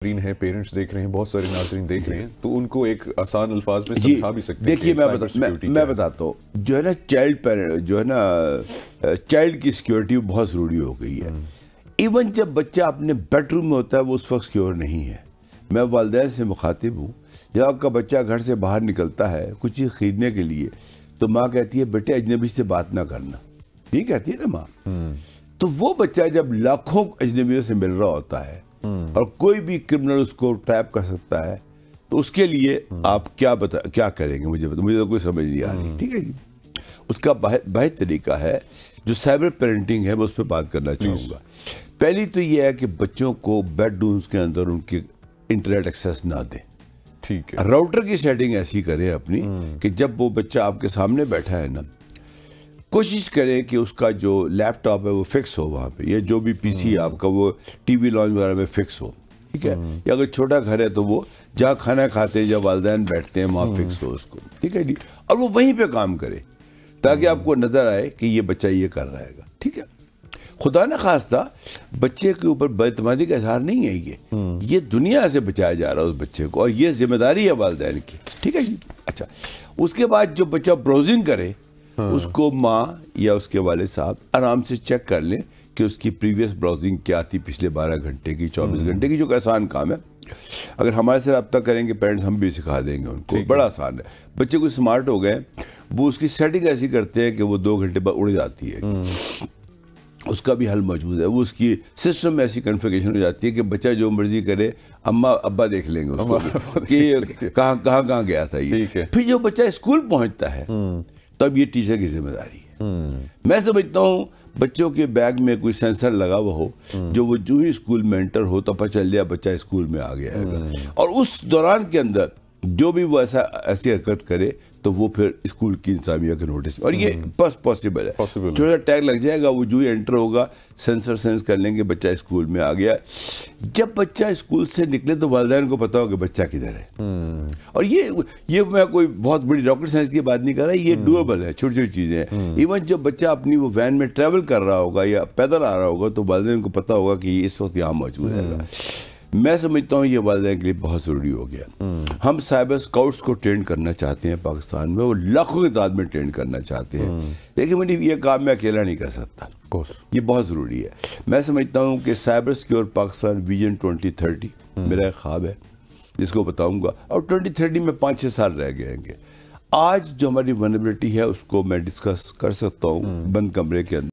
ہیں پیرنٹس دیکھ رہے ہیں، بہت سارے ناظرین دیکھ رہے ہیں، تو ان کو ایک آسان الفاظ میں سمجھا بھی سکتے ہیں۔ دیکھیے میں بتاتا ہوں، جو ہے نا چائلڈ کی سیکیورٹی بہت ضروری ہو گئی ہے۔ ایون جب بچہ اپنے بیڈ روم میں ہوتا ہے وہ اس وقت سیکیور نہیں ہے۔ میں والدین سے مخاطب ہوں، جب آپ کا بچہ گھر سے باہر نکلتا ہے کچھ چیز خریدنے کے لیے تو ماں کہتی ہے بیٹے اجنبی سے بات نہ کرنا، یہ کہتی ہے نا ماں۔ تو وہ بچہ جب لاکھوں اجنبیوں سے مل رہا ہوتا ہے اور کوئی بھی کرمنل اس کو ٹریپ کر سکتا ہے تو اس کے لیے آپ کیا کریں گے؟ مجھے تو کوئی سمجھ نہیں آ رہی، ٹھیک ہے جی۔ اس کا واحد طریقہ ہے جو سائبر پیرنٹنگ ہے، میں اس پہ بات کرنا چاہوں گا۔ پہلی تو یہ ہے کہ بچوں کو بیڈ رومز کے اندر ان کے انٹرنیٹ ایکسیس نہ دیں، ٹھیک ہے۔ راؤٹر کی سیٹنگ ایسی کریں اپنی کہ جب وہ بچہ آپ کے سامنے بیٹھا ہے نا، کوشش کریں کہ اس کا جو لیپ ٹاپ ہے وہ فکس ہو وہاں پہ، یا جو بھی پی سی آپ کا وہ ٹی وی لانچ وغیرہ میں فکس ہو، ٹھیک ہے۔ یا اگر چھوٹا گھر ہے تو وہ جہاں کھانا کھاتے ہیں جب والدین بیٹھتے ہیں وہاں فکس ہو اس کو، ٹھیک ہے جی۔ اور وہ وہیں پہ کام کرے تاکہ آپ کو نظر آئے کہ یہ بچہ یہ کر رہا ہے، ٹھیک ہے۔ خدا نہ خواستہ بچے کے اوپر بے اعتمادی کا اظہار نہیں ہے، یہ دنیا سے بچایا جا رہا ہے اس بچے کو، اور یہ ذمہ داری ہے والدین کی، ٹھیک ہے جی۔ اچھا، اس کے بعد جو بچہ براؤزنگ کرے اس کو ماں یا اس کے والد صاحب آرام سے چیک کر لیں کہ اس کی پریویس براؤزنگ کیا تھی، پچھلے 12 گھنٹے کی، 24 گھنٹے کی، جو کہ آسان کام ہے۔ اگر ہمارے سے رابطہ کریں گے پیرنٹس، ہم بھی سکھا دیں گے ان کو، بڑا آسان ہے۔ بچے کو اسمارٹ ہو گئے، وہ اس کی سیٹنگ ایسی کرتے ہیں کہ وہ 2 گھنٹے بعد اڑ جاتی ہے، اس کا بھی حل موجود ہے۔ وہ اس کی سسٹم میں ایسی کنفیگریشن ہو جاتی ہے کہ بچہ جو مرضی کرے، اماں ابا دیکھ لیں گے اس کو کہ کہاں گیا تھا یہ۔ پھر جو بچہ اسکول پہنچتا ہے تب یہ ٹیچر کی ذمہ داری ہے۔ میں سمجھتا ہوں بچوں کے بیگ میں کوئی سینسر لگا ہوا ہو، جو وہ جو ہی اسکول میں انٹر ہو تو پتہ چل جائے بچہ اسکول میں آ گیا ہے، اور اس دوران کے اندر جو بھی وہ ایسی حرکت کرے تو وہ پھر اسکول کی انتظامیہ کے نوٹس میں، اور یہ بس پاسبل ہے، چھوٹا ٹیگ لگ جائے گا، وہ جو ہی انٹر ہوگا سینسر سینس کر لیں گے بچہ اسکول میں آ گیا۔ جب بچہ اسکول سے نکلے تو والدین کو پتا ہوگا بچہ کدھر ہے، اور یہ میں کوئی بہت بڑی راکٹ سائنس کی بات نہیں کر رہا، یہ ڈویبل ہے، چھوٹی چھوٹی چیزیں ہیں۔ ایون جب بچہ اپنی وہ وین میں ٹریول کر رہا ہوگا یا پیدل آ رہا ہوگا تو والدین کو پتا ہوگا کہ یہ اس وقت یہاں موجود ہے۔ میں سمجھتا ہوں یہ والدین کے لیے بہت ضروری ہو گیا۔ ہم سائبر اسکاؤٹس کو ٹرین کرنا چاہتے ہیں پاکستان میں، وہ لاکھوں کی تعداد میں ٹرین کرنا چاہتے ہیں، لیکن یہ کام میں اکیلا نہیں کر سکتا، یہ بہت ضروری ہے۔ میں سمجھتا ہوں کہ سائبر سیکیور پاکستان ویژن 2030 میرا ایک خواب ہے جس کو بتاؤں گا، اور 2030 میں 5-6 سال رہ گئے ہیں۔ آج جو ہماری ونیبلٹی ہے اس کو میں ڈسکس کر سکتا ہوں بند کمرے کے اندر۔